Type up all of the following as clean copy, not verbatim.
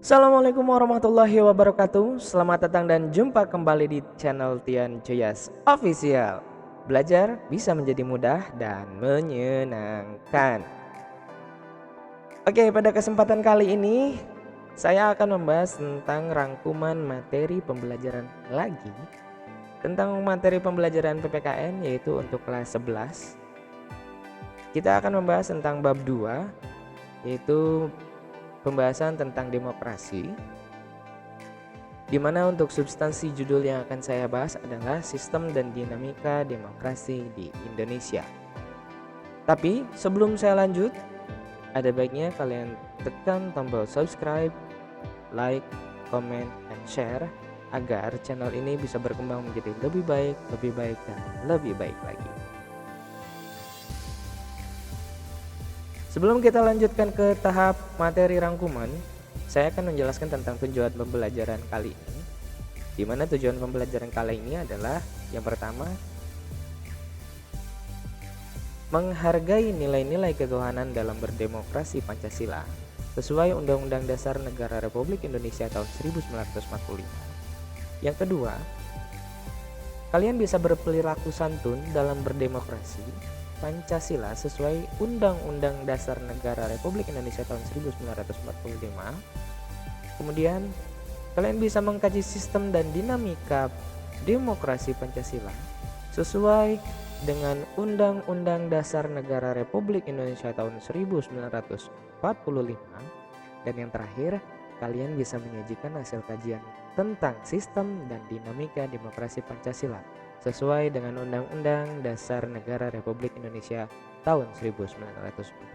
Assalamualaikum warahmatullahi wabarakatuh. Selamat datang dan jumpa kembali di channel Tian Cuyas Official. Belajar bisa menjadi mudah dan menyenangkan. Oke, pada kesempatan kali ini saya akan membahas tentang rangkuman materi pembelajaran lagi tentang materi pembelajaran PPKN, yaitu untuk kelas 11. Kita akan membahas tentang bab 2, yaitu pembahasan tentang demokrasi, di mana untuk substansi judul yang akan saya bahas adalah sistem dan dinamika demokrasi di Indonesia. Tapi sebelum saya lanjut, ada baiknya kalian tekan tombol subscribe, like, comment, dan share agar channel ini bisa berkembang menjadi lebih baik, dan lebih baik lagi. Sebelum kita lanjutkan ke tahap materi rangkuman, saya akan menjelaskan tentang tujuan pembelajaran kali ini. Di mana tujuan pembelajaran kali ini adalah yang pertama, menghargai nilai-nilai ketuhanan dalam berdemokrasi Pancasila sesuai Undang-Undang Dasar Negara Republik Indonesia tahun 1945. Yang kedua, kalian bisa berperilaku santun dalam berdemokrasi Pancasila sesuai Undang-Undang Dasar Negara Republik Indonesia tahun 1945. Kemudian, kalian bisa mengkaji sistem dan dinamika demokrasi Pancasila sesuai dengan Undang-Undang Dasar Negara Republik Indonesia tahun 1945. Dan yang terakhir, kalian bisa menyajikan hasil kajian tentang sistem dan dinamika demokrasi Pancasila sesuai dengan Undang-Undang Dasar Negara Republik Indonesia tahun 1945.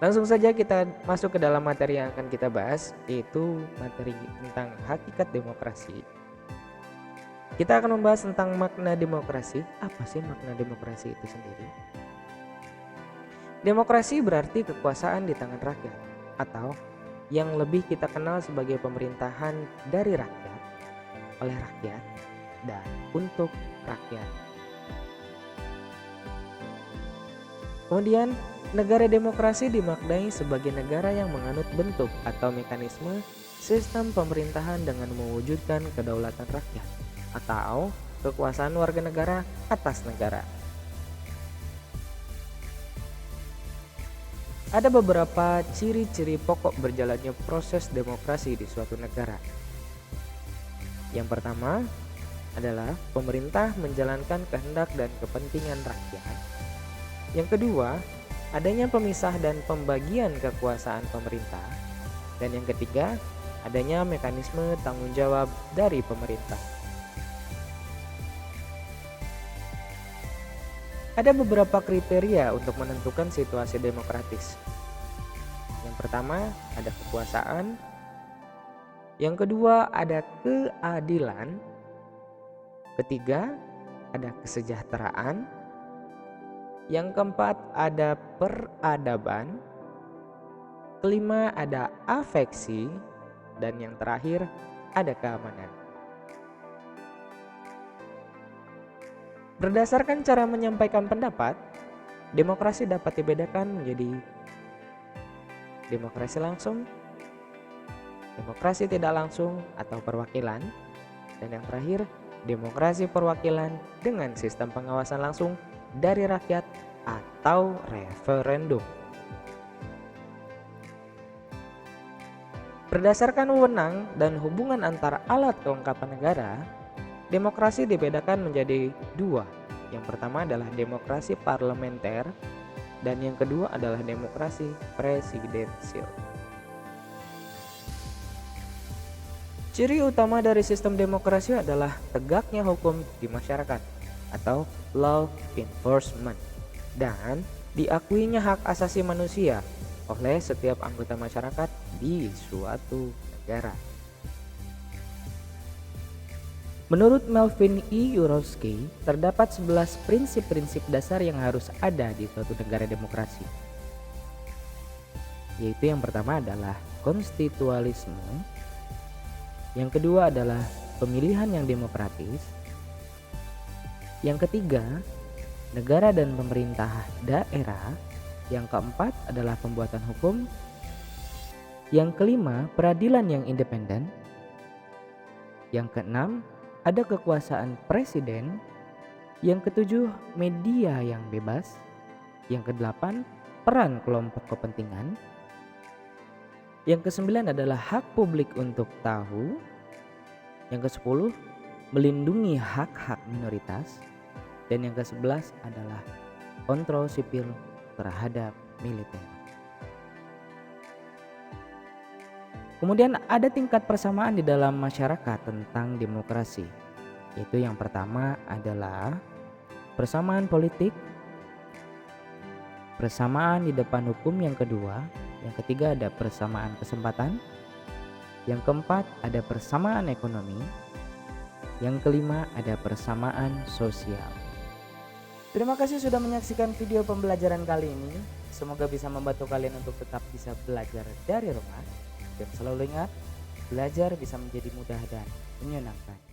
Langsung saja kita masuk ke dalam materi yang akan kita bahas, yaitu materi tentang hakikat demokrasi. Kita akan membahas tentang makna demokrasi. Apa sih makna demokrasi itu sendiri? Demokrasi berarti kekuasaan di tangan rakyat, atau yang lebih kita kenal sebagai pemerintahan dari rakyat, oleh rakyat, dan untuk rakyat. Kemudian, negara demokrasi dimaknai sebagai negara yang menganut bentuk atau mekanisme sistem pemerintahan dengan mewujudkan kedaulatan rakyat atau kekuasaan warga negara atas negara. Ada beberapa ciri-ciri pokok berjalannya proses demokrasi di suatu negara. Yang pertama adalah pemerintah menjalankan kehendak dan kepentingan rakyat. Yang kedua, adanya pemisah dan pembagian kekuasaan pemerintah. Dan yang ketiga, adanya mekanisme tanggung jawab dari pemerintah. Ada beberapa kriteria untuk menentukan situasi demokratis. Yang pertama, ada kekuasaan. Yang kedua, ada keadilan. Ketiga, ada kesejahteraan. Yang keempat, ada peradaban. Kelima, ada afeksi. Dan yang terakhir, ada keamanan. Berdasarkan cara menyampaikan pendapat, demokrasi dapat dibedakan menjadi demokrasi langsung, demokrasi tidak langsung atau perwakilan, dan yang terakhir, demokrasi perwakilan dengan sistem pengawasan langsung dari rakyat atau referendum. Berdasarkan wewenang dan hubungan antara alat kelengkapan negara, demokrasi dibedakan menjadi dua. Yang pertama adalah demokrasi parlementer dan yang kedua adalah demokrasi presidensial. Ciri utama dari sistem demokrasi adalah tegaknya hukum di masyarakat atau law enforcement dan diakuinya hak asasi manusia oleh setiap anggota masyarakat di suatu negara. Menurut Melvin E. Urowski, terdapat 11 prinsip-prinsip dasar yang harus ada di suatu negara demokrasi. Yaitu yang pertama adalah konstitualisme, yang kedua adalah pemilihan yang demokratis, yang ketiga negara dan pemerintah daerah, yang keempat adalah pembuatan hukum, Yang kelima, peradilan yang independen. Yang keenam, ada kekuasaan presiden. Yang ketujuh, media yang bebas. Yang kedelapan, peran kelompok kepentingan. Yang kesembilan adalah hak publik untuk tahu. Yang kesepuluh, melindungi hak-hak minoritas. Dan yang ke-11 adalah kontrol sipil terhadap militer. Kemudian ada tingkat persamaan di dalam masyarakat tentang demokrasi. Yaitu yang pertama adalah persamaan politik, persamaan di depan hukum yang kedua, yang ketiga ada persamaan kesempatan, yang keempat ada persamaan ekonomi, yang kelima ada persamaan sosial. Terima kasih sudah menyaksikan video pembelajaran kali ini. Semoga bisa membantu kalian untuk tetap bisa belajar dari rumah. Dan selalu ingat, belajar bisa menjadi mudah dan menyenangkan.